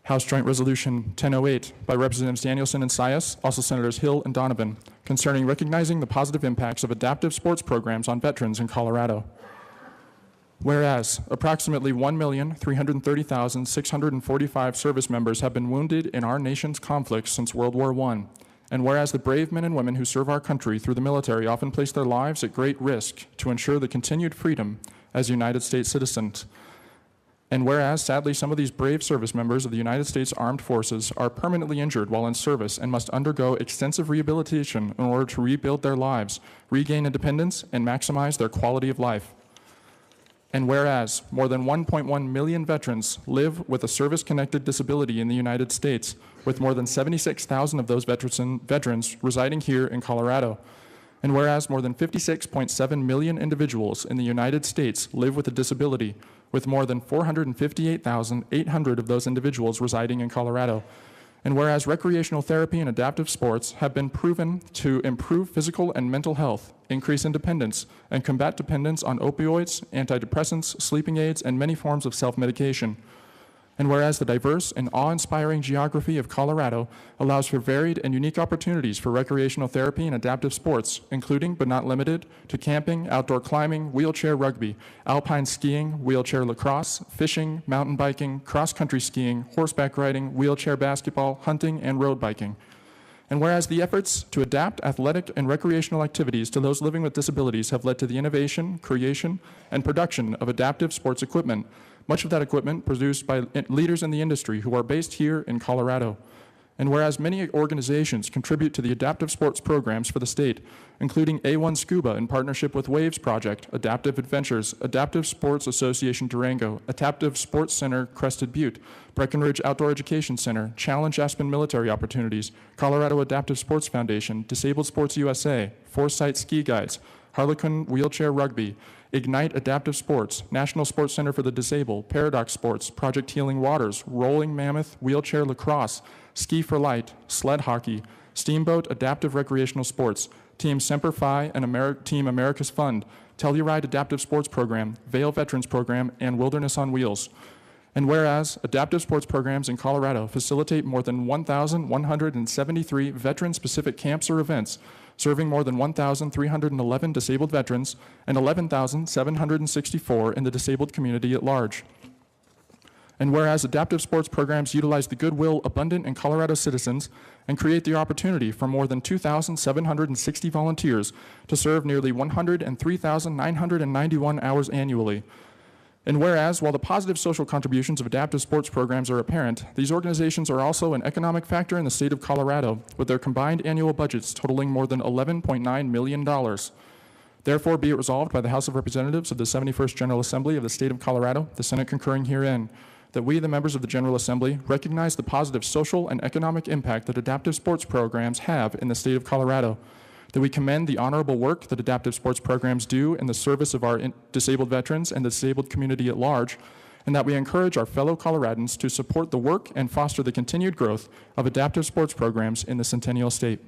House Joint Resolution 1008 by Representatives Danielson and Sias, also Senators Hill and Donovan, concerning recognizing the positive impacts of adaptive sports programs on veterans in Colorado. Whereas approximately 1,330,645 service members have been wounded in our nation's conflicts since World War I, and whereas the brave men and women who serve our country through the military often place their lives at great risk to ensure the continued freedom as United States citizens, and whereas, sadly, some of these brave service members of the United States Armed Forces are permanently injured while in service and must undergo extensive rehabilitation in order to rebuild their lives, regain independence, and maximize their quality of life. And whereas more than 1.1 million veterans live with a service-connected disability in the United States, with more than 76,000 of those veterans residing here in Colorado. And whereas more than 56.7 million individuals in the United States live with a disability, with more than 458,800 of those individuals residing in Colorado. And whereas recreational therapy and adaptive sports have been proven to improve physical and mental health, increase independence, and combat dependence on opioids, antidepressants, sleeping aids, and many forms of self-medication. And whereas the diverse and awe-inspiring geography of Colorado allows for varied and unique opportunities for recreational therapy and adaptive sports, including but not limited to camping, outdoor climbing, wheelchair rugby, alpine skiing, wheelchair lacrosse, fishing, mountain biking, cross-country skiing, horseback riding, wheelchair basketball, hunting, and road biking. And whereas the efforts to adapt athletic and recreational activities to those living with disabilities have led to the innovation, creation, and production of adaptive sports equipment, much of that equipment produced by leaders in the industry who are based here in Colorado. And whereas many organizations contribute to the adaptive sports programs for the state, including A1 Scuba in partnership with Waves Project, Adaptive Adventures, Adaptive Sports Association Durango, Adaptive Sports Center Crested Butte, Breckenridge Outdoor Education Center, Challenge Aspen Military Opportunities, Colorado Adaptive Sports Foundation, Disabled Sports USA, Foresight Ski Guides, Harlequin Wheelchair Rugby, Ignite Adaptive Sports, National Sports Center for the Disabled, Paradox Sports, Project Healing Waters, Rolling Mammoth Wheelchair Lacrosse, Ski for Light, Sled Hockey, Steamboat Adaptive Recreational Sports, Team Semper Fi and Team America's Fund, Telluride Adaptive Sports Program, Vail Veterans Program, and Wilderness on Wheels. And whereas adaptive sports programs in Colorado facilitate more than 1,173 veteran-specific camps or events, serving more than 1,311 disabled veterans and 11,764 in the disabled community at large. And whereas adaptive sports programs utilize the goodwill abundant in Colorado citizens and create the opportunity for more than 2,760 volunteers to serve nearly 103,991 hours annually. And whereas, while the positive social contributions of adaptive sports programs are apparent, these organizations are also an economic factor in the state of Colorado, with their combined annual budgets totaling more than $11.9 million. Therefore, be it resolved by the House of Representatives of the 71st General Assembly of the State of Colorado, the Senate concurring herein, that we, the members of the General Assembly, recognize the positive social and economic impact that adaptive sports programs have in the state of Colorado, that we commend the honorable work that adaptive sports programs do in the service of our disabled veterans and the disabled community at large, and that we encourage our fellow Coloradans to support the work and foster the continued growth of adaptive sports programs in the Centennial State.